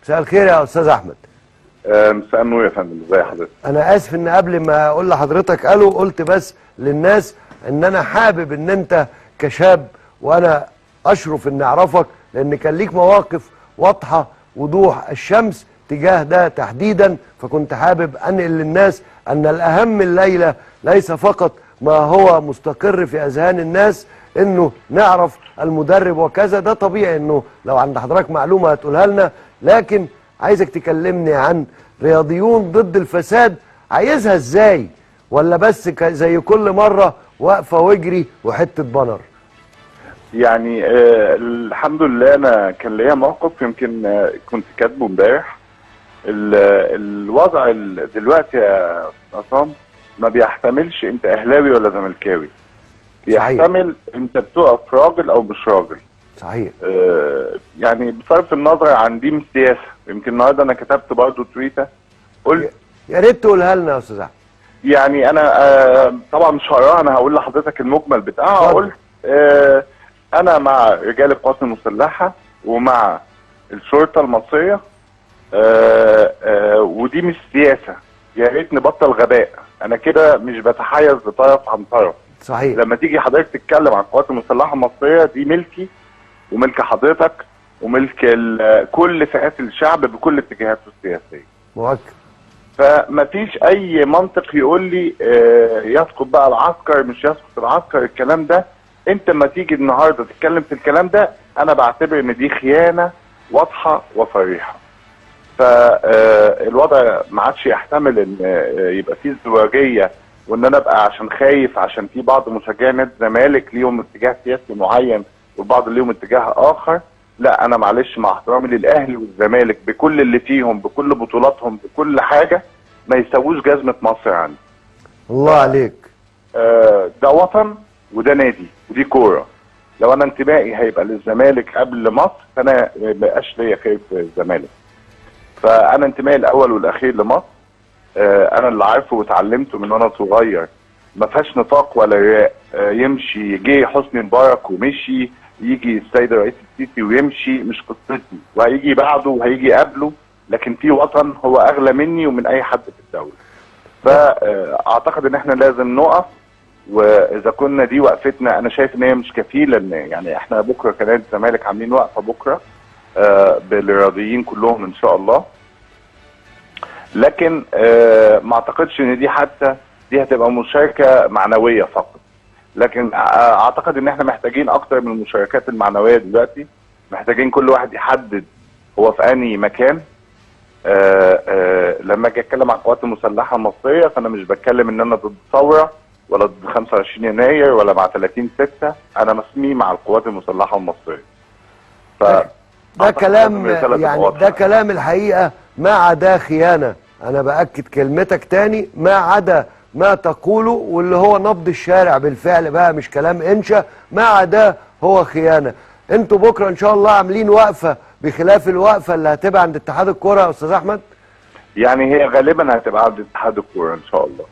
مساء الخير يا استاذ احمد. مساء النور يا فندم، ازي حضرتك؟ انا اسف ان قبل ما اقول لحضرتك قلت بس للناس ان انا حابب ان انت كشاب، وانا اشرف ان اعرفك لان كان ليك مواقف واضحه وضوح الشمس تجاه ده تحديدا، فكنت حابب انقل للناس ان الاهم الليله ليس فقط ما هو مستقر في اذهان الناس انه نعرف المدرب وكذا، ده طبيعي انه لو عند حضرتك معلومه هتقولها لنا، لكن عايزك تكلمني عن رياضيون ضد الفساد، عايزها ازاي؟ ولا بس زي كل مره واقفه واجري وحته بنر؟ يعني الحمد لله انا كان ليا موقف يمكن كنت كاتبه امبارح. الوضع دلوقتي يا عصام ما بيحتملش انت اهلاوي ولا زملكاوي، بيحتمل انت بتقف راجل او مش راجل. صحيح. يعني بصرف النظر عن دي مش سياسه. يمكن النهارده انا كتبت برضه تويته قلت يا ريت تقولها لنا يا استاذ احمد. يعني انا طبعا مش هقراها، انا هقول لحضرتك المجمل بتاعها. قلت انا مع رجال القوات المسلحه ومع الشرطه المصريه، ودي مش سياسه. يا ريت نبطل غباء، انا كده مش بتحيز لطرف عن طرف. صحيح. لما تيجي حضرتك تتكلم عن القوات المسلحه المصريه، دي ملكي وملك حضرتك وملك كل فئات الشعب بكل اتجاهاته السياسيه. مؤكد. فما فيش اي منطق يقول لي يسقط بقى العسكر مش يسقط العسكر، الكلام ده. انت لما تيجي النهارده تتكلم في الكلام ده، انا بعتبر ان دي خيانه واضحه وصريحه. فالوضع ما عادش يحتمل ان يبقى فيه ازدواجيه، وان انا ابقى عشان خايف عشان في بعض مشجعي نادي الزمالك ليهم اتجاه سياسي معين والبعض ليهم اتجاه اخر. لا، انا معلش مع احترامي للاهلي والزمالك بكل اللي فيهم بكل بطولاتهم بكل حاجه، ما يسووش جزمه مصر عندي. الله عليك. ده وطن وده نادي ودي كوره. لو انا انتمائي هيبقى للزمالك قبل مصر، فانا ما يبقاش ليا خير في الزمالك. فانا انتمائي الاول والاخير لمصر. انا اللي عارفه واتعلمته من وانا صغير، ما فيهاش نفاق ولا رياء. يمشي جه حسني مبارك ومشي، يجي السيد الرئيس السيسي ويمشي، مش قصتي، وهيجي بعده وهيجي قبله، لكن في وطن هو اغلى مني ومن اي حد في الدوله. فاعتقد ان احنا لازم نقف، واذا كنا دي وقفتنا انا شايف ان هي مش كفيله. ان يعني احنا بكره كنادي الزمالك عاملين وقفه بكره بالرياضيين كلهم ان شاء الله، لكن ما اعتقدش ان دي حتى دي هتبقى مشاركه معنويه فقط. لكن اعتقد ان احنا محتاجين اكتر من المشاركات المعنويه دلوقتي. محتاجين كل واحد يحدد هو في انهي مكان. لما اجي اتكلم عن القوات المسلحه المصريه، فانا مش بتكلم ان انا ضد ثوره ولا ضد 25 يناير ولا مع 30/6. انا مسمي مع القوات المسلحه المصريه. ده كلام، يعني ده كلام الحقيقه ما عدا خيانه. انا باكد كلمتك تاني، ما عدا ما تقوله واللي هو نبض الشارع بالفعل بقى، مش كلام انشا، ما عدا هو خيانه. انتوا بكره ان شاء الله عاملين وقفه بخلاف الوقفه اللي هتبقى عند اتحاد الكوره يا استاذ احمد؟ يعني هي غالبا هتبقى عند اتحاد الكوره ان شاء الله.